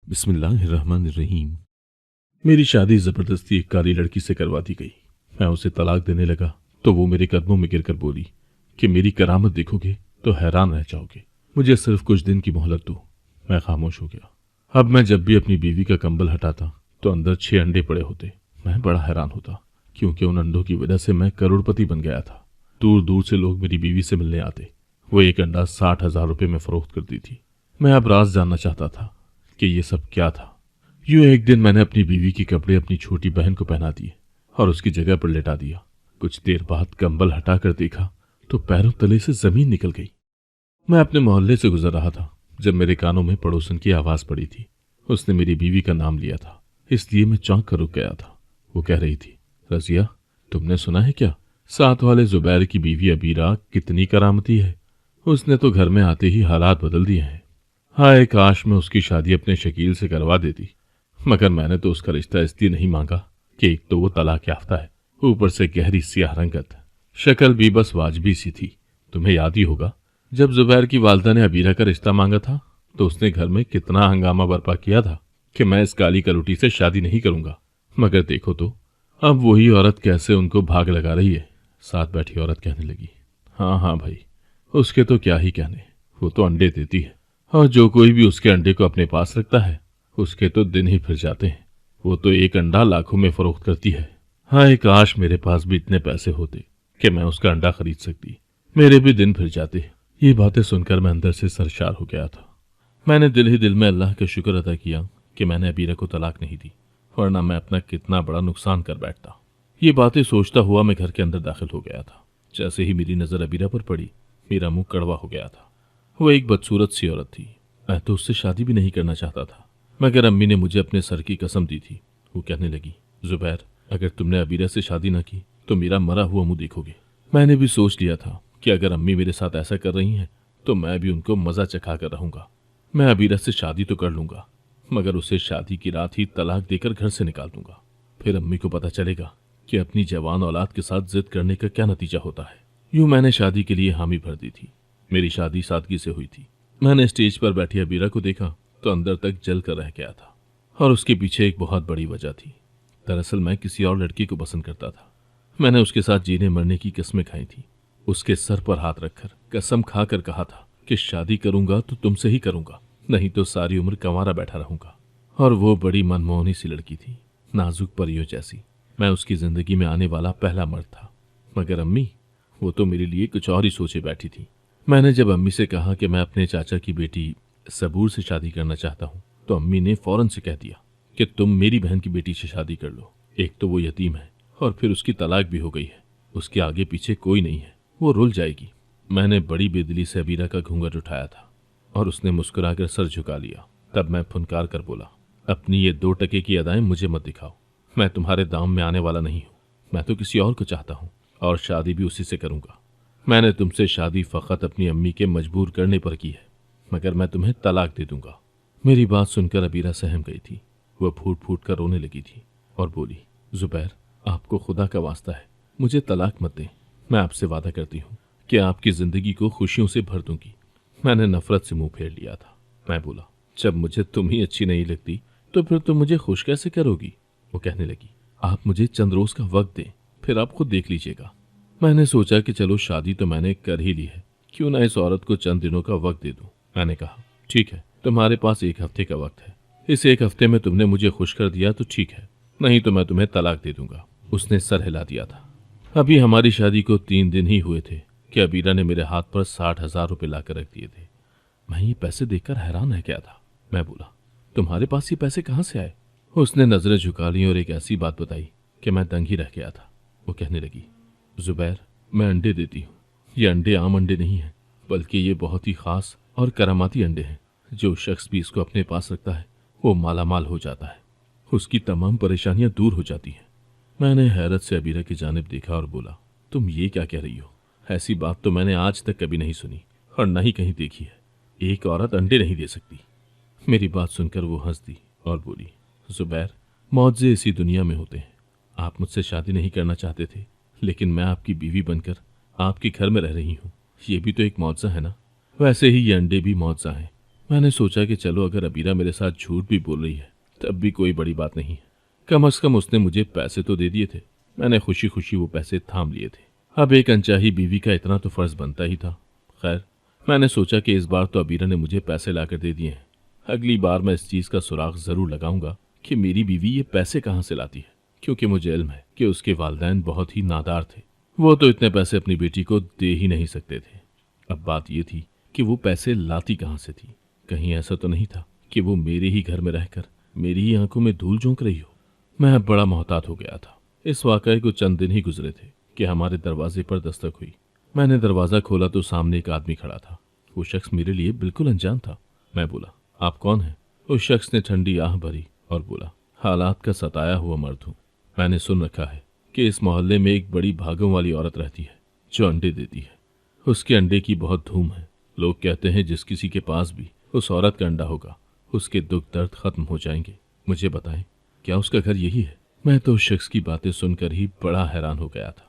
बिस्मिल्लाहिर्रहमानिर्रहीम। मेरी शादी जबरदस्ती एक काली लड़की से करवा दी गई। मैं उसे तलाक देने लगा तो वो मेरे कदमों में गिरकर बोली कि मेरी करामत देखोगे तो हैरान रह जाओगे, मुझे सिर्फ कुछ दिन की मोहलत दो। मैं खामोश हो गया। अब मैं जब भी अपनी बीवी का कंबल हटाता तो अंदर 6 अंडे पड़े होते। मैं बड़ा हैरान होता क्योंकि उन अंडों की वजह से मैं करोड़पति बन गया था। दूर दूर से लोग मेरी बीवी से मिलने आते। वो एक अंडा 60,000 रुपये में फरोख्त करती थी। मैं अब राज जानना चाहता था कि ये सब क्या था। यूं एक दिन मैंने अपनी बीवी के कपड़े अपनी छोटी बहन को पहना दिए और उसकी जगह पर लेटा दिया। कुछ देर बाद कंबल हटाकर देखा तो पैरों तले से जमीन निकल गई। मैं अपने मोहल्ले से गुजर रहा था जब मेरे कानों में पड़ोसन की आवाज पड़ी थी। उसने मेरी बीवी का नाम लिया था, इसलिए मैं चौंक कर रुक गया था। वो कह रही थी, रजिया, तुमने सुना है क्या? साथ वाले जुबैर की बीवी अबीरा कितनी करामती है। उसने तो घर में आते ही हालात बदल दिए हैं। हाय काश मैं उसकी शादी अपने शकील से करवा देती, मगर मैंने तो उसका रिश्ता इसलिए नहीं मांगा कि एक तो वो तलाक याफ्ता है, ऊपर से गहरी सियाह रंगत, शक्ल भी बस वाजबी सी थी। तुम्हें याद ही होगा जब जुबैर की वालदा ने अबीरा का रिश्ता मांगा था तो उसने घर में कितना हंगामा बर्पा किया था कि मैं इस काली कलूटी से शादी नहीं करूंगा। मगर देखो तो अब वही औरत कैसे उनको भाग लगा रही है। साथ बैठी औरत कहने लगी, हाँ हाँ भाई, उसके तो क्या ही कहने, वो तो अंडे देती है और जो कोई भी उसके अंडे को अपने पास रखता है उसके तो दिन ही फिर जाते हैं। वो तो एक अंडा लाखों में फरोख्त करती है। हाय काश मेरे पास भी इतने पैसे होते कि मैं उसका अंडा खरीद सकती, मेरे भी दिन फिर जाते। ये बातें सुनकर मैं अंदर से सरशार हो गया था। मैंने दिल ही दिल में अल्लाह का शुक्र अदा किया कि मैंने अबीरा को तलाक नहीं दी, वरना मैं अपना कितना बड़ा नुकसान कर बैठता। ये बातें सोचता हुआ मैं घर के अंदर दाखिल हो गया था। जैसे ही मेरी नजर अबीरा पर पड़ी मेरा मुंह कड़वा हो गया था। वो एक बदसूरत सी औरत थी। मैं तो उससे शादी भी नहीं करना चाहता था, मगर अम्मी ने मुझे अपने सर की कसम दी थी। वो कहने लगी, जुबैर, अगर तुमने अबीरा से शादी ना की तो मेरा मरा हुआ मुंह देखोगे। मैंने भी सोच लिया था कि अगर अम्मी मेरे साथ ऐसा कर रही हैं तो मैं भी उनको मजा चखा कर रहूंगा। मैं अबीरा से शादी तो कर लूंगा, मगर उसे शादी की रात ही तलाक देकर घर से निकाल दूंगा। फिर अम्मी को पता चलेगा कि अपनी जवान औलाद के साथ जिद करने का क्या नतीजा होता है। यूं मैंने शादी के लिए हामी भर दी थी। मेरी शादी सादगी से हुई थी। मैंने स्टेज पर बैठी अबीरा को देखा तो अंदर तक जल कर रह गया था, और उसके पीछे एक बहुत बड़ी वजह थी। दरअसल मैं किसी और लड़की को पसंद करता था। मैंने उसके साथ जीने मरने की कसमें खाई थी। उसके सर पर हाथ रखकर कसम खाकर कहा था कि शादी करूंगा तो तुमसे ही करूंगा, नहीं तो सारी उम्र कंवारा बैठा रहूंगा। और वो बड़ी मनमोहनी सी लड़की थी, नाजुक परियों जैसी। मैं उसकी जिंदगी में आने वाला पहला मर्द था। मगर अम्मी, वो तो मेरे लिए कुछ और ही सोचे बैठी थी। मैंने जब अम्मी से कहा कि मैं अपने चाचा की बेटी सबूर से शादी करना चाहता हूँ तो अम्मी ने फौरन से कह दिया कि तुम मेरी बहन की बेटी से शादी कर लो। एक तो वो यतीम है और फिर उसकी तलाक भी हो गई है, उसके आगे पीछे कोई नहीं है, वो रुल जाएगी। मैंने बड़ी बेदिली से अबीरा का घूंघट उठाया था और उसने मुस्कुराकर सर झुका लिया। तब मैं फुनकार कर बोला, अपनी ये 2 टके की अदाएं मुझे मत दिखाओ। मैं तुम्हारे दाम में आने वाला नहीं हूँ। मैं तो किसी और को चाहता हूँ और शादी भी उसी से करूंगा। मैंने तुमसे शादी फकत अपनी अम्मी के मजबूर करने पर की है, मगर मैं तुम्हें तलाक दे दूंगा। मेरी बात सुनकर अबीरा सहम गई थी। वह फूट फूट कर रोने लगी थी और बोली, जुबैर, आपको खुदा का वास्ता है, मुझे तलाक मत दें। मैं आपसे वादा करती हूँ कि आपकी जिंदगी को खुशियों से भर दूंगी। मैंने नफरत से मुंह फेर लिया था। मैं बोला, जब मुझे तुम ही अच्छी नहीं लगती तो फिर तुम मुझे खुश कैसे करोगी? वो कहने लगी, आप मुझे चंद रोज का वक्त दें, फिर आप खुद देख लीजिएगा। मैंने सोचा कि चलो शादी तो मैंने कर ही ली है, क्यों ना इस औरत को चंद दिनों का वक्त दे दूं। मैंने कहा, ठीक है, तुम्हारे पास 1 हफ्ते का वक्त है। इस 1 हफ्ते में तुमने मुझे खुश कर दिया तो ठीक है, नहीं तो मैं तुम्हें तलाक दे दूंगा। उसने सर हिला दिया था। अभी हमारी शादी को 3 दिन ही हुए थे कि अबीरा ने मेरे हाथ पर 60,000 रुपये लाकर रख दिए थे। मैं ये पैसे देखकर हैरान रह गया था। मैं बोला, तुम्हारे पास ये पैसे कहाँ से आए? उसने नजरें झुका ली और एक ऐसी बात बताई कि मैं दंग ही रह गया था। वो कहने लगी, जुबैर, मैं अंडे देती हूँ। ये अंडे आम अंडे नहीं हैं, बल्कि ये बहुत ही खास और करामाती अंडे हैं। जो शख्स भी इसको अपने पास रखता है वो मालामाल हो जाता है, उसकी तमाम परेशानियां दूर हो जाती हैं। मैंने हैरत से अबीरा की जानिब देखा और बोला, तुम ये क्या कह रही हो? ऐसी बात तो मैंने आज तक कभी नहीं सुनी और न ही कहीं देखी है। एक औरत अंडे नहीं दे सकती। मेरी बात सुनकर वो हंस दी और बोली, जुबैर, मौजे इसी दुनिया में होते हैं। आप मुझसे शादी नहीं करना चाहते थे, लेकिन मैं आपकी बीवी बनकर आपके घर में रह रही हूँ, ये भी तो एक मौजज़ा है ना। वैसे ही ये अंडे भी मौजज़ा हैं। मैंने सोचा कि चलो अगर अबीरा मेरे साथ झूठ भी बोल रही है तब भी कोई बड़ी बात नहीं है, कम से कम उसने मुझे पैसे तो दे दिए थे। मैंने खुशी खुशी वो पैसे थाम लिए थे। अब एक अनचाही बीवी का इतना तो फर्ज बनता ही था। खैर, मैंने सोचा कि इस बार तो अबीरा ने मुझे पैसे लाकर दे दिए हैं, अगली बार मैं इस चीज़ का सुराग ज़रूर लगाऊंगा कि मेरी बीवी ये पैसे कहाँ से लाती है, क्योंकि मुझे इल्म है कि उसके वालिदैन बहुत ही नादार थे। वो तो इतने पैसे अपनी बेटी को दे ही नहीं सकते थे। अब बात ये थी कि वो पैसे लाती कहाँ से थी। कहीं ऐसा तो नहीं था कि वो मेरे ही घर में रहकर मेरी ही आंखों में धूल झोंक रही हो। मैं अब बड़ा मोहतात हो गया था। इस वाकये को चंद दिन ही गुजरे थे कि हमारे दरवाजे पर दस्तक हुई। मैंने दरवाज़ा खोला तो सामने एक आदमी खड़ा था। वो शख्स मेरे लिए बिल्कुल अनजान था। मैं बोला, आप कौन हैं? उस शख्स ने ठंडी आह भरी और बोला, हालात का सताया हुआ मर्द हूँ। मैंने सुन रखा है कि इस मोहल्ले में एक बड़ी भागों वाली औरत रहती है जो अंडे देती है। उसके अंडे की बहुत धूम है। लोग कहते हैं जिस किसी के पास भी उस औरत का अंडा होगा उसके दुख दर्द खत्म हो जाएंगे। मुझे बताएं, क्या उसका घर यही है? मैं तो उस शख्स की बातें सुनकर ही बड़ा हैरान हो गया था।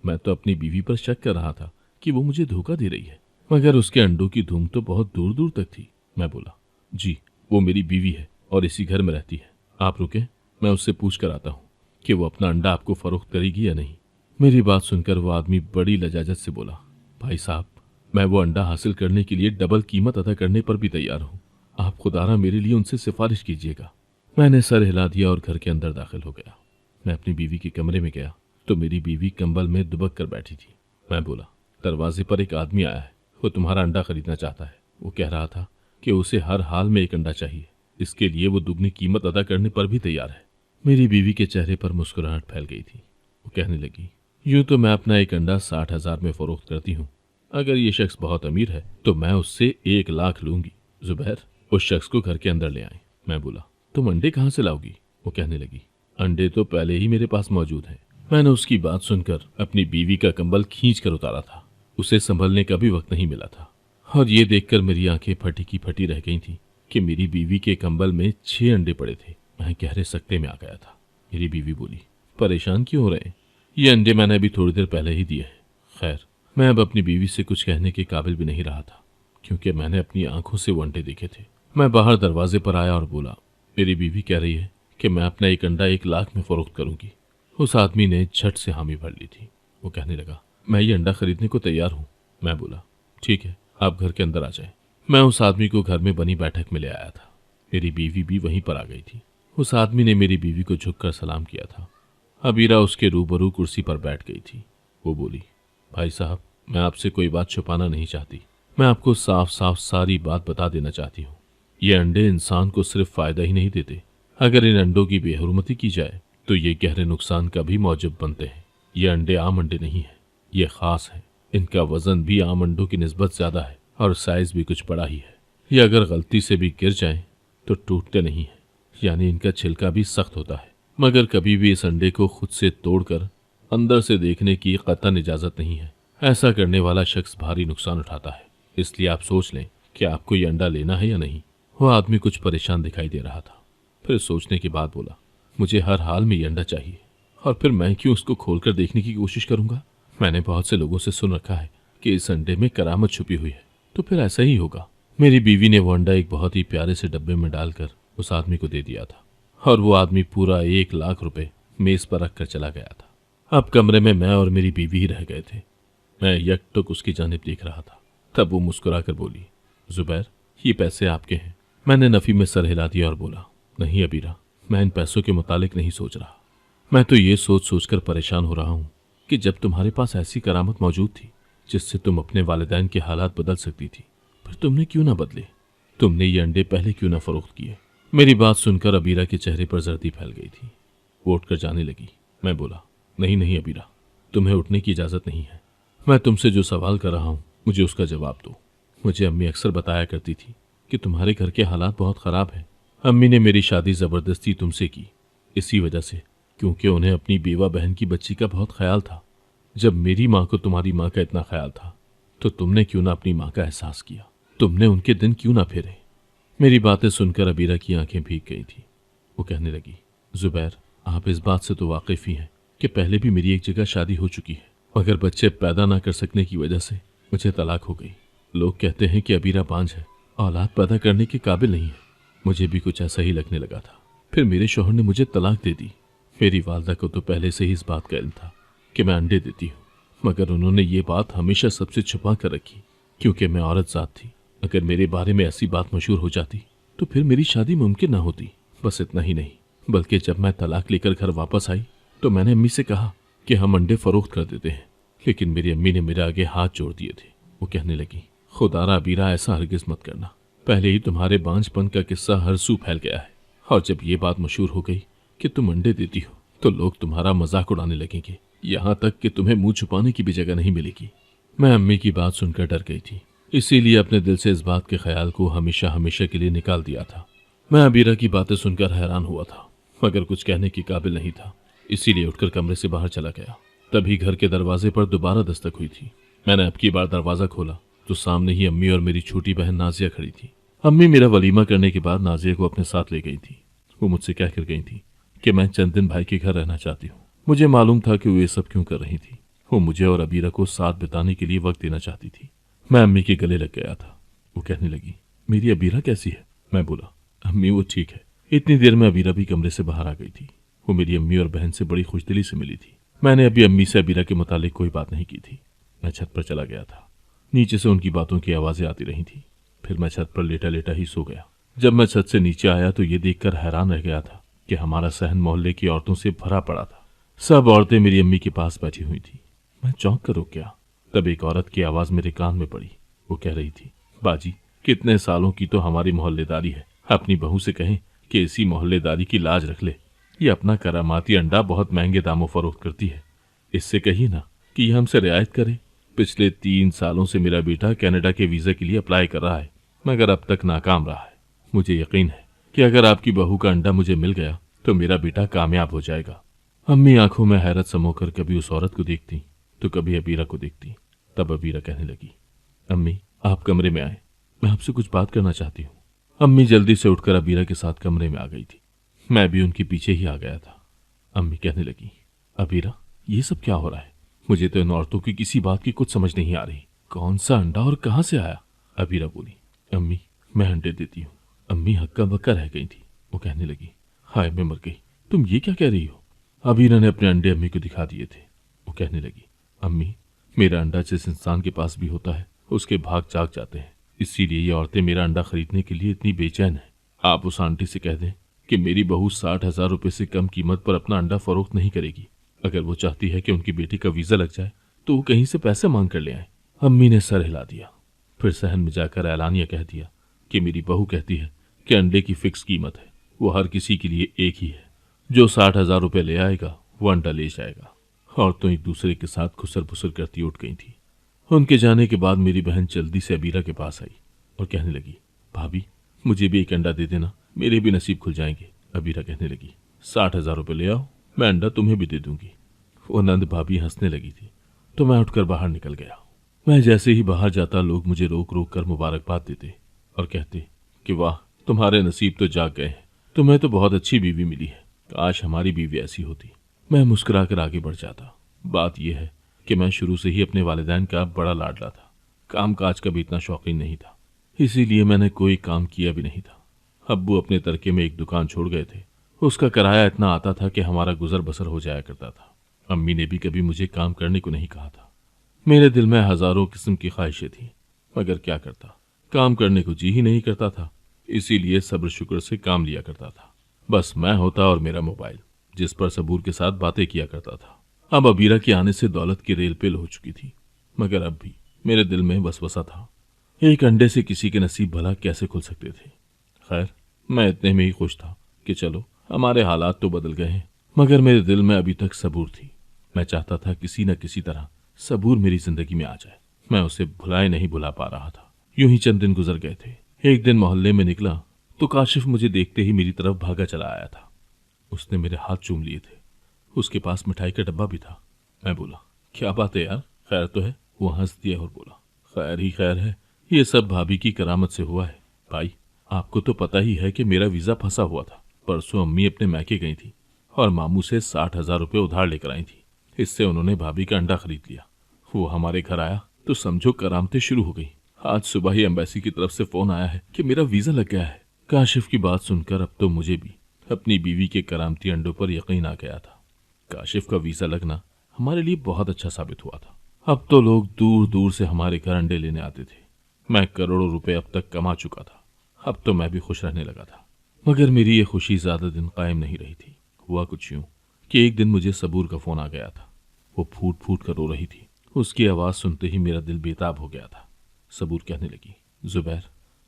मैं तो अपनी बीवी पर शक कर रहा था कि वो मुझे धोखा दे रही है, मगर उसके अंडों की धूम तो बहुत दूर दूर तक थी। मैं बोला, जी, वो मेरी बीवी है और इसी घर में रहती है। आप रुके, मैं उससे पूछ कर आता हूँ कि वो अपना अंडा आपको फरोख्त करेगी या नहीं। मेरी बात सुनकर वो आदमी बड़ी लजाजत से बोला, भाई साहब, मैं वो अंडा हासिल करने के लिए डबल कीमत अदा करने पर भी तैयार हूँ। आप खुदारा मेरे लिए उनसे सिफारिश कीजिएगा। मैंने सर हिला दिया और घर के अंदर दाखिल हो गया। मैं अपनी बीवी के कमरे में गया तो मेरी बीवी कंबल में दुबक कर बैठी थी। मैं बोला, दरवाजे पर एक आदमी आया है, वो तुम्हारा अंडा खरीदना चाहता है। वो कह रहा था कि उसे हर हाल में एक अंडा चाहिए, इसके लिए वो दुगनी कीमत अदा करने पर भी तैयार है। मेरी बीवी के चेहरे पर मुस्कुराहट फैल गई थी। वो कहने लगी, यूं तो मैं अपना एक अंडा 60,000 में फरोख्त करती हूँ। अगर ये शख्स बहुत अमीर है तो मैं उससे 1,00,000 लूंगी। जुबैर, उस शख्स को घर के अंदर ले आए। मैं बोला, तुम अंडे कहाँ से लाओगी? वो कहने लगी, अंडे तो पहले ही मेरे पास मौजूद हैं। मैंने उसकी बात सुनकर अपनी बीवी का कंबल खींच कर उतारा था। उसे संभलने का भी वक्त नहीं मिला था और ये देखकर मेरी आंखें फटी की फटी रह गई थी कि मेरी बीवी के कंबल में 6 अंडे पड़े थे। मैं गहरे सकते में आ गया था। मेरी बीवी बोली, परेशान क्यों हो रहे हैं? ये अंडे मैंने अभी थोड़ी देर पहले ही दिए हैं। खैर, मैं अब अपनी बीवी से कुछ कहने के काबिल भी नहीं रहा था क्योंकि मैंने अपनी आंखों से वो अंडे देखे थे। मैं बाहर दरवाजे पर आया और बोला, मेरी बीवी कह रही है कि मैं अपना एक अंडा 1,00,000 में फरोख्त करूंगी। उस आदमी ने झट से हामी भर ली थी। वो कहने लगा, मैं ये अंडा खरीदने को तैयार हूँ। मैं बोला, ठीक है, आप घर के अंदर आ जाएं। मैं उस आदमी को घर में बनी बैठक में ले आया था। मेरी बीवी भी वहीं पर आ गई थी। उस आदमी ने मेरी बीवी को झुककर सलाम किया था। अबीरा उसके रूबरू कुर्सी पर बैठ गई थी। वो बोली, भाई साहब, मैं आपसे कोई बात छुपाना नहीं चाहती। मैं आपको साफ साफ सारी बात बता देना चाहती हूँ। ये अंडे इंसान को सिर्फ फायदा ही नहीं देते, अगर इन अंडों की बेहुरमती की जाए तो ये गहरे नुकसान का भी मौजब बनते हैं। ये अंडे आम अंडे नहीं हैं, ये खास हैं। इनका वजन भी आम अंडों की निस्बत ज़्यादा है और साइज भी कुछ बड़ा ही है। ये अगर गलती से भी गिर जाएं तो टूटते नहीं हैं, यानी इनका छिलका भी सख्त होता है। मगर कभी भी इस अंडे को खुद से तोड़कर अंदर से देखने की कतई इजाज़त नहीं है। ऐसा करने वाला शख्स भारी नुकसान उठाता है। इसलिए आप सोच लें कि आपको ये अंडा लेना है या नहीं। वो आदमी कुछ परेशान दिखाई दे रहा था। फिर सोचने के बाद बोला, मुझे हर हाल में ये अंडा चाहिए, और फिर मैं क्यों उसको खोलकर देखने की कोशिश करूंगा? मैंने बहुत से लोगों से सुन रखा है कि इस अंडे में करामत छुपी हुई है, तो फिर ऐसा ही होगा। मेरी बीवी ने वो अंडा एक बहुत ही प्यारे से डब्बे में डालकर उस आदमी को दे दिया था और वो आदमी पूरा 1,00,000 रुपए मेज पर रख कर चला गया था। अब कमरे में मैं और मेरी बीवी ही रह गए थे। मैं यकटुक उसकी जानिब देख रहा था। तब वो मुस्कुरा कर बोली, जुबैर, ये पैसे आपके हैं। मैंने नफ़ी में सर हिला दिया और बोला, नहीं अबीरा, मैं इन पैसों के मुतालिक नहीं सोच रहा। मैं तो ये सोच सोचकर परेशान हो रहा हूँ कि जब तुम्हारे पास ऐसी करामत मौजूद थी जिससे तुम अपने वालिदैन के हालात बदल सकती थी, फिर तुमने क्यों ना बदले? तुमने ये अंडे पहले क्यों ना फरोख्त किए? मेरी बात सुनकर अबीरा के चेहरे पर जर्दी फैल गई थी। वो उठकर जाने लगी। मैं बोला, नहीं नहीं अबीरा, तुम्हें उठने की इजाज़त नहीं है। मैं तुमसे जो सवाल कर रहा हूँ मुझे उसका जवाब दो। मुझे अम्मी अक्सर बताया करती थी कि तुम्हारे घर के हालात बहुत ख़राब हैं। अम्मी ने मेरी शादी ज़बरदस्ती तुमसे की, इसी वजह से, क्योंकि उन्हें अपनी बेवा बहन की बच्ची का बहुत ख्याल था। जब मेरी माँ को तुम्हारी माँ का इतना ख्याल था तो तुमने क्यों ना अपनी माँ का एहसास किया? तुमने उनके दिन क्यों ना फेरे? मेरी बातें सुनकर अबीरा की आंखें भीग गई थी। वो कहने लगी, जुबैर, आप इस बात से तो वाकिफ़ ही हैं कि पहले भी मेरी एक जगह शादी हो चुकी है, मगर बच्चे पैदा ना कर सकने की वजह से मुझे तलाक हो गई। लोग कहते हैं कि अबीरा बांझ है, औलाद पैदा करने के काबिल नहीं है। मुझे भी कुछ ऐसा ही लगने लगा था। फिर मेरे शौहर ने मुझे तलाक दे दी। मेरी वालदा को तो पहले से ही इस बात का इल्म था कि मैं अंडे देती हूँ, मगर उन्होंने ये बात हमेशा सबसे छुपा कर रखी, क्योंकि मैं औरत ज़ात थी। अगर मेरे बारे में ऐसी बात मशहूर हो जाती तो फिर मेरी शादी मुमकिन ना होती। बस इतना ही नहीं, बल्कि जब मैं तलाक लेकर घर वापस आई तो मैंने अम्मी से कहा कि हम अंडे फरोख्त कर देते हैं, लेकिन मेरी अम्मी ने मेरे आगे हाथ जोड़ दिए थे। वो कहने लगी, खुदारा अबीरा, ऐसा हरगिज मत करना। पहले ही तुम्हारे बांझपन का किस्सा हर सू फैल गया है, और जब ये बात मशहूर हो गई कि तुम अंडे देती हो तो लोग तुम्हारा मजाक उड़ाने लगेंगे, यहाँ तक कि तुम्हें मुंह छुपाने की भी जगह नहीं मिलेगी। मैं अम्मी की बात सुनकर डर गई थी, इसीलिए अपने दिल से इस बात के ख्याल को हमेशा हमेशा के लिए निकाल दिया था। मैं अबीरा की बातें सुनकर हैरान हुआ था, मगर कुछ कहने की काबिल नहीं था, इसीलिए उठकर कमरे से बाहर चला गया। तभी घर के दरवाजे पर दोबारा दस्तक हुई थी। मैंने अब की बार दरवाजा खोला तो सामने ही अम्मी और मेरी छोटी बहन नाजिया खड़ी थी। अम्मी मेरा वलीमा करने के बाद नाजिया को अपने साथ ले गई थी। वो मुझसे कहकर गई थी कि मैं चंद दिन भाई के घर रहना चाहती हूँ। मुझे मालूम था कि वो ये सब क्यों कर रही थी। वो मुझे और अबीरा को साथ बिताने के लिए वक्त देना चाहती थी। मैं अम्मी के गले लग गया था। वो कहने लगी, मेरी अबीरा कैसी है? मैं बोला, अम्मी वो ठीक है। इतनी देर में अबीरा भी कमरे से बाहर आ गई थी। वो मेरी अम्मी और बहन से बड़ी खुशदिली से मिली थी। मैंने अभी अम्मी से अबीरा के मुतालिक कोई बात नहीं की थी। मैं छत पर चला गया था। नीचे से उनकी बातों की आवाज़ें आती रही थी। फिर मैं छत पर लेटा लेटा ही सो गया। जब मैं छत से नीचे आया तो ये देखकर हैरान रह गया था कि हमारा सहन मोहल्ले की औरतों से भरा पड़ा था। सब औरतें मेरी अम्मी के पास बैठी हुई थी। मैं चौंक कर रुक गया। तब एक औरत की आवाज़ मेरे कान में पड़ी। वो कह रही थी, बाजी, कितने सालों की तो हमारी मोहल्लेदारी है, अपनी बहू से कहें कि इसी मोहल्लेदारी की लाज रख ले। ये अपना करामाती अंडा बहुत महंगे दामों फरोख्त करती है। इससे कहिए ना कि ये हमसे रियायत करे। पिछले 3 सालों से मेरा बेटा कनाडा के वीज़ा के लिए अप्लाई कर रहा है, मगर अब तक नाकाम रहा है। मुझे यकीन है कि अगर आपकी बहू का अंडा मुझे मिल गया तो मेरा बेटा कामयाब हो जाएगा। अम्मी आंखों में हैरत समोकर कभी उस औरत को देखती तो कभी अबीरा को देखती। तब अबीरा कहने लगी, अम्मी आप कमरे में आए, मैं आपसे कुछ बात करना चाहती हूँ। अम्मी जल्दी से उठकर अबीरा के साथ कमरे में आ गई थी। मैं भी उनके पीछे ही आ गया था। अम्मी कहने लगी, अबीरा ये सब क्या हो रहा है? मुझे तो इन औरतों की किसी बात की कुछ समझ नहीं आ रही। कौन सा अंडा और कहाँ से आया? अबीरा बोली, अम्मी मैं अंडे देती हूँ। अम्मी हक्का बक्का रह गई थी। वो कहने लगी, हाय मैं मर गई, तुम ये क्या कह रही हो? अबीरा ने अपने अंडे अम्मी को दिखा दिए थे। वो कहने लगी, अम्मी मेरा अंडा जिस इंसान के पास भी होता है उसके भाग जाग जाते हैं, इसीलिए ये औरतें मेरा अंडा खरीदने के लिए इतनी बेचैन है। आप उस आंटी से कह दें कि मेरी बहू 60,000 रुपये से कम कीमत पर अपना अंडा फरोख्त नहीं करेगी। अगर वो चाहती है कि उनकी बेटी का वीज़ा लग जाए तो वो कहीं से पैसे मांग कर ले आए। अम्मी ने सर हिला दिया। फिर सहन में जाकर ऐलानिया कह दिया कि मेरी बहू कहती है कि अंडे की फिक्स कीमत है, वो हर किसी के लिए एक ही है। जो 60,000 रुपये ले आएगा वो अंडा ले जाएगा। औरतें एक दूसरे के साथ खुसर फुसर करती उठ गई थी। उनके जाने के बाद मेरी बहन जल्दी से अबीरा के पास आई और कहने लगी, भाभी मुझे भी एक अंडा दे देना, मेरे भी नसीब खुल जाएंगे। अबीरा कहने लगी, 60,000 रुपये ले आओ, मैं अंडा तुम्हें भी दे दूंगी। वो नंद भाभी हंसने लगी थी तो मैं उठकर बाहर निकल गया। मैं जैसे ही बाहर जाता लोग मुझे रोक रोक कर मुबारकबाद देते और कहते कि वाह तुम्हारे नसीब तो जाग गए हैं, तुम्हें तो बहुत अच्छी बीवी मिली है, काश हमारी बीवी ऐसी होती। मैं मुस्कुराकर आगे बढ़ जाता। बात यह है कि मैं शुरू से ही अपने वालिदैन का बड़ा लाडला था। काम काज का भी इतना शौकीन नहीं था, इसीलिए मैंने कोई काम किया भी नहीं था। अब्बू अपने तरके में एक दुकान छोड़ गए थे, उसका किराया इतना आता था कि हमारा गुजर बसर हो जाया करता था। अम्मी ने भी कभी मुझे काम करने को नहीं कहा था। मेरे दिल में हजारों किस्म की ख्वाहिशें थीं, मगर क्या करता, काम करने को जी ही नहीं करता था। इसीलिए सब्र शुक्र से काम लिया करता था। बस मैं होता और मेरा मोबाइल, जिस पर सबूर के साथ बातें किया करता था। अब अबीरा के आने से दौलत की रेल पेल हो चुकी थी, मगर अब भी मेरे दिल में वसवसा था, एक अंडे से किसी के नसीब भला कैसे खुल सकते थे। खैर मैं इतने में ही खुश था कि चलो हमारे हालात तो बदल गए हैं, मगर मेरे दिल में अभी तक सबूर थी। मैं चाहता था किसी न किसी तरह सबूर मेरी जिंदगी में आ जाए। मैं उसे भुलाए नहीं भुला पा रहा था। यूं ही चंद दिन गुजर गए थे। एक दिन मोहल्ले में निकला तो काशिफ मुझे देखते ही मेरी तरफ भागा चला आया था। उसने मेरे हाथ चूम लिए थे। उसके पास मिठाई का डब्बा भी था। मैं बोला, क्या बात है यार, खैर तो है? वो हंस दिया और बोला, खैर ही खैर है, ये सब भाभी की करामत से हुआ है। भाई आपको तो पता ही है कि मेरा वीज़ा फंसा हुआ था। परसों अम्मी अपने मैके गई थी और मामू से 60,000 रुपये उधार लेकर आई थी। इससे उन्होंने भाभी का अंडा खरीद लिया। वो हमारे घर आया तो समझो करामतें शुरू हो गई। आज सुबह ही एम्बेसी की तरफ से फोन आया है कि मेरा वीजा लग गया है। काशिफ की बात सुनकर अब तो मुझे भी अपनी बीवी के करामती अंडों पर यकीन आ गया था। काशिफ का वीजा लगना हमारे लिए बहुत अच्छा साबित हुआ था। अब तो लोग दूर दूर से हमारे घर अंडे लेने आते थे। मैं करोड़ों रुपए अब तक कमा चुका था। अब तो मैं भी खुश रहने लगा था। मगर मेरी ये खुशी ज्यादा दिन कायम नहीं रही थी। हुआ कुछ यूं कि एक दिन मुझे सबूर का फोन आ गया था। वो फूट फूट कर रो रही थी। उसकी आवाज सुनते ही मेरा दिल बेताब हो गया था। सबूर कहने लगी, जुबैर,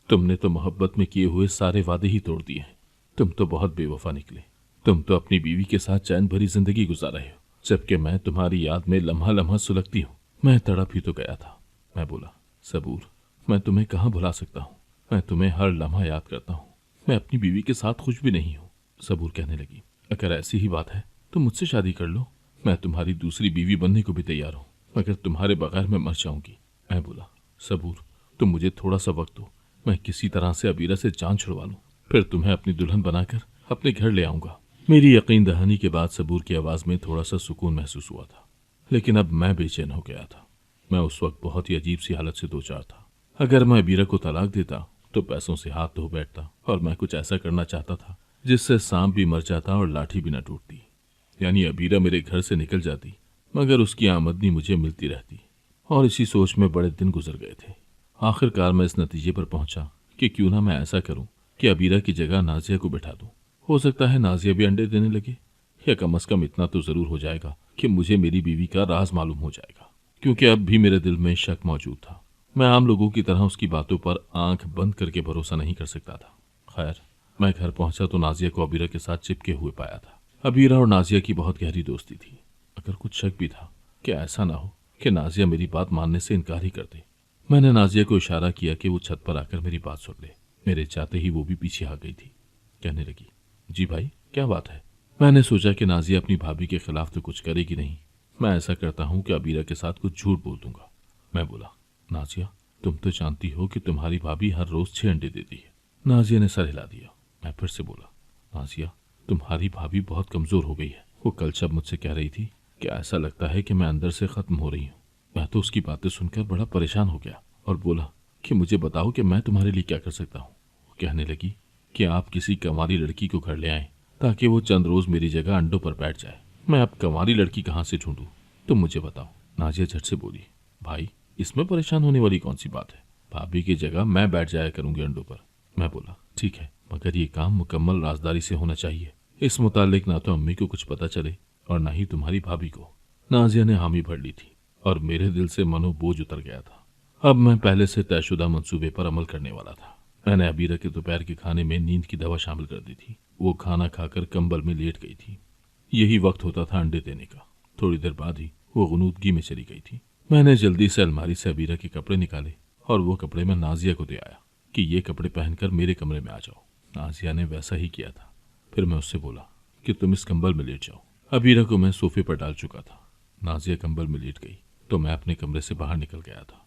तुमने तो मोहब्बत में किए हुए सारे वादे ही तोड़ दिए हैं। तुम तो बहुत बेवफा निकले। तुम तो अपनी बीवी के साथ चैन भरी जिंदगी गुजार रहे हो, जबकि मैं तुम्हारी याद में लम्हा लम्हा सुलगती हूँ। मैं तड़प ही तो गया था। मैं बोला, सबूर, मैं तुम्हें कहाँ भुला सकता हूँ। मैं तुम्हें हर लम्हा याद करता हूँ। मैं अपनी बीवी के साथ खुश भी नहीं हूँ। सबूर कहने लगी, अगर ऐसी ही बात है तो मुझसे शादी कर लो। मैं तुम्हारी दूसरी बीवी बनने को भी तैयार हूँ, मगर तुम्हारे बगैर मैं मर जाऊंगी। मैं बोला, सबूर, तुम मुझे थोड़ा सा वक्त दो। मैं किसी तरह से अबीरा से जान छुड़वा लूं, फिर तुम्हें अपनी दुल्हन बनाकर अपने घर ले आऊंगा। मेरी यकीन दहानी के बाद सबूर की आवाज में थोड़ा सा सुकून महसूस हुआ था, लेकिन अब मैं बेचैन हो गया था। मैं उस वक्त बहुत ही अजीब सी हालत से दो चार था। अगर मैं अबीरा को तलाक देता तो पैसों से हाथ धो बैठता, और मैं कुछ ऐसा करना चाहता था जिससे सांप भी मर जाता और लाठी भी न टूटती। यानी अबीरा मेरे घर से निकल जाती, मगर उसकी आमदनी मुझे मिलती रहती। और इसी सोच में बड़े दिन गुजर गए थे। आखिरकार मैं इस नतीजे पर पहुंचा कि क्यों ना मैं ऐसा करूं कि अबीरा की जगह नाजिया को बिठा दूं। हो सकता है नाजिया भी अंडे देने लगे, या कम से कम इतना तो जरूर हो जाएगा कि मुझे मेरी बीवी का राज मालूम हो जाएगा। क्योंकि अब भी मेरे दिल में शक मौजूद था। मैं आम लोगों की तरह उसकी बातों पर आंख बंद करके भरोसा नहीं कर सकता था। खैर, मैं घर पहुंचा तो नाजिया को अबीरा के साथ चिपके हुए पाया था। अबीरा और नाजिया की बहुत गहरी दोस्ती थी। अगर कुछ शक भी था कि ऐसा ना हो कि नाजिया मेरी बात मानने से इनकार ही कर दे। मैंने नाजिया को इशारा किया कि वो छत पर आकर मेरी बात सुन ले। मेरे चाहते ही वो भी पीछे आ गई थी। कहने लगी, जी भाई, क्या बात है। मैंने सोचा कि नाजिया अपनी भाभी के खिलाफ तो कुछ करेगी नहीं। मैं ऐसा करता हूँ कि अबीरा के साथ कुछ झूठ बोल दूंगा। मैं बोला, नाजिया, तुम तो जानती हो कि तुम्हारी भाभी हर रोज 6 अंडे देती है। नाजिया ने सर हिला दिया। मैं फिर से बोला, नाजिया, तुम्हारी भाभी बहुत कमजोर हो गई है। वो कल जब मुझसे कह रही थी कि ऐसा लगता है कि मैं अंदर से खत्म हो रही हूँ, मैं तो उसकी बातें सुनकर बड़ा परेशान हो गया और बोला कि मुझे बताओ कि मैं तुम्हारे लिए क्या कर सकता हूँ। वो कहने लगी कि आप किसी कंवारी लड़की को घर ले आएं ताकि वो चंद रोज मेरी जगह अंडों पर बैठ जाए। मैं अब कंवारी लड़की कहाँ से ढूंढूं, तुम मुझे बताओ। नाजिया झट से बोली, भाई, इसमें परेशान होने वाली कौन सी बात है। भाभी की जगह मैं बैठ जाया करूंगी अंडों पर। मैं बोला, ठीक है, मगर ये काम मुकम्मल राजदारी से होना चाहिए। इस मुतालिक ना तो अम्मी को कुछ पता चले और ना ही तुम्हारी भाभी को। नाजिया ने हामी भर ली थी और मेरे दिल से मनो बोझ उतर गया था। अब मैं पहले से तयशुदा मंसूबे पर अमल करने वाला था। मैंने अबीरा के दोपहर के खाने में नींद की दवा शामिल कर दी थी। वो खाना खाकर कंबल में लेट गई थी। यही वक्त होता था अंडे देने का। थोड़ी देर बाद ही वो गुनूदगी में चली गई थी। मैंने जल्दी से अलमारी से अबीरा के कपड़े निकाले और वो कपड़े मैं नाजिया को दे आया कि ये कपड़े पहनकर मेरे कमरे में आ जाओ। नाजिया ने वैसा ही किया था। फिर मैं उससे बोला कि तुम इस कंबल में लेट जाओ। अबीरा को मैं सोफे पर डाल चुका था। नाजिया कंबल में लेट गई तो मैं अपने कमरे से बाहर निकल गया था।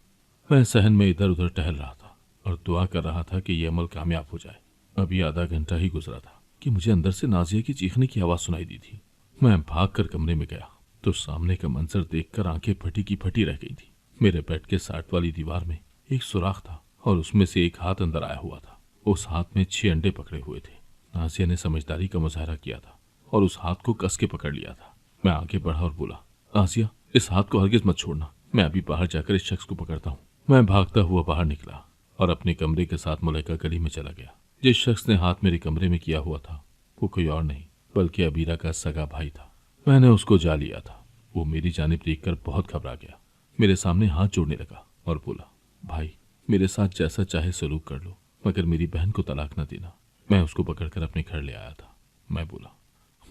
मैं सहन में इधर उधर टहल रहा था और दुआ कर रहा था कि यह अमल कामयाब हो जाए। अभी आधा घंटा ही गुजरा था कि मुझे अंदर से नाजिया की चीखने की आवाज़ सुनाई दी थी। मैं भागकर कमरे में गया तो सामने का मंजर देखकर आंखें फटी की फटी रह गई थी। मेरे बेड के साइड वाली दीवार में एक सुराख था और उसमें से एक हाथ अंदर आया हुआ था। उस हाथ में 6 अंडे पकड़े हुए थे। नाजिया ने समझदारी का मुजाहरा किया था और उस हाथ को कस के पकड़ लिया था। मैं आगे बढ़ा और बोला, नाजिया, इस हाथ को हरगिज मत छोड़ना। मैं अभी बाहर जाकर इस शख्स को पकड़ता हूँ। मैं भागता हुआ बाहर निकला और अपने कमरे के साथ मुलैका गली में चला गया। जिस शख्स ने हाथ मेरे कमरे में किया हुआ था वो कोई और नहीं बल्कि अबीरा का सगा भाई था। मैंने उसको जा लिया था। वो मेरी जानिब देखकर बहुत घबरा गया, मेरे सामने हाथ जोड़ने लगा और बोला, भाई, मेरे साथ जैसा चाहे सलूक कर लो, मगर मेरी बहन को तलाक न देना। मैं उसको पकड़कर अपने घर ले आया था। मैं बोला,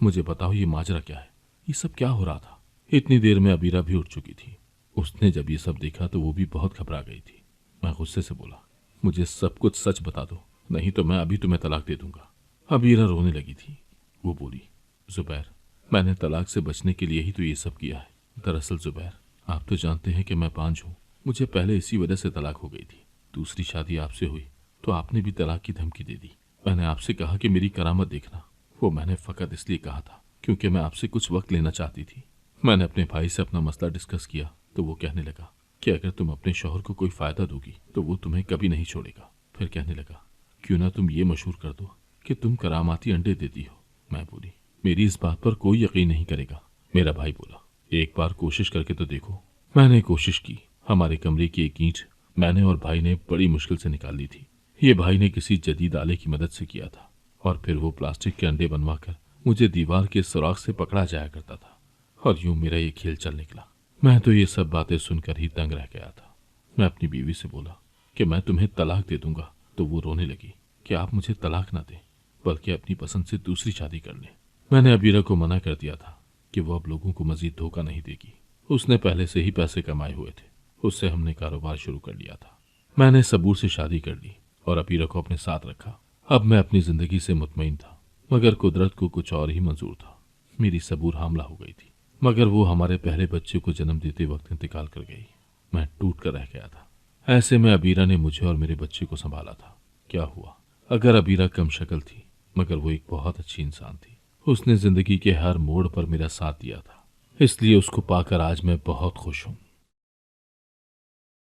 मुझे बताओ ये माजरा क्या है, ये सब क्या हो रहा था। इतनी देर में अबीरा भी उठ चुकी थी। उसने जब ये सब देखा तो वो भी बहुत घबरा गई थी। मैं गुस्से से बोला, मुझे सब कुछ सच बता दो, नहीं तो मैं अभी तुम्हें तलाक दे दूंगा। अबीरा रोने लगी थी। वो बोली, जुबैर, मैंने तलाक से बचने के लिए ही तो ये सब किया है। दरअसल जुबैर, आप तो जानते हैं कि मैं पांच हूँ। मुझे पहले इसी वजह से तलाक हो गई थी। दूसरी शादी आपसे हुई तो आपने भी तलाक की धमकी दे दी। मैंने आपसे कहा कि मेरी करामत देखना। वो मैंने फ़कत इसलिए कहा था क्योंकि मैं आपसे कुछ वक्त लेना चाहती थी। मैंने अपने भाई से अपना मसला डिस्कस किया तो वो कहने लगा कि अगर तुम अपने शौहर को कोई फायदा दोगी तो वो तुम्हें कभी नहीं छोड़ेगा। फिर कहने लगा, क्यों ना तुम ये मशहूर कर दो कि तुम करामाती अंडे देती हो। मैं बोली, मेरी इस बात पर कोई यकीन नहीं करेगा। मेरा भाई बोला, एक बार कोशिश करके तो देखो। मैंने कोशिश की। हमारे कमरे की एक ईंट मैंने और भाई ने बड़ी मुश्किल से निकाल ली थी। ये भाई ने किसी जदीद आले की मदद से किया था और फिर वो प्लास्टिक के अंडे बनवाकर मुझे दीवार के सुराख से पकड़ा जाया करता था और यूं मेरा ये खेल चल निकला। मैं तो ये सब बातें सुनकर ही दंग रह गया था। मैं अपनी बीवी से बोला कि मैं तुम्हें तलाक दे दूंगा, तो वो रोने लगी कि आप मुझे तलाक ना दें बल्कि अपनी पसंद से दूसरी शादी कर लें। मैंने अबीरा को मना कर दिया था कि वो अब लोगों को मजीद धोखा नहीं देगी। उसने पहले से ही पैसे कमाए हुए थे, उससे हमने कारोबार शुरू कर लिया था। मैंने सबूर से शादी कर ली और अबीरा को अपने साथ रखा। अब मैं अपनी जिंदगी से मुतमईन था, मगर कुदरत को कुछ और ही मंजूर था। मेरी सबूर हामला हो गई थी, मगर वो हमारे पहले बच्चे को जन्म देते वक्त इंतकाल कर गई। मैं टूट कर रह गया था। ऐसे में अबीरा ने मुझे और मेरे बच्चे को संभाला था। क्या हुआ अगर अबीरा कम शक्ल थी, मगर वो एक बहुत अच्छी इंसान थी। उसने जिंदगी के हर मोड़ पर मेरा साथ दिया था, इसलिए उसको पाकर आज मैं बहुत खुश हूँ।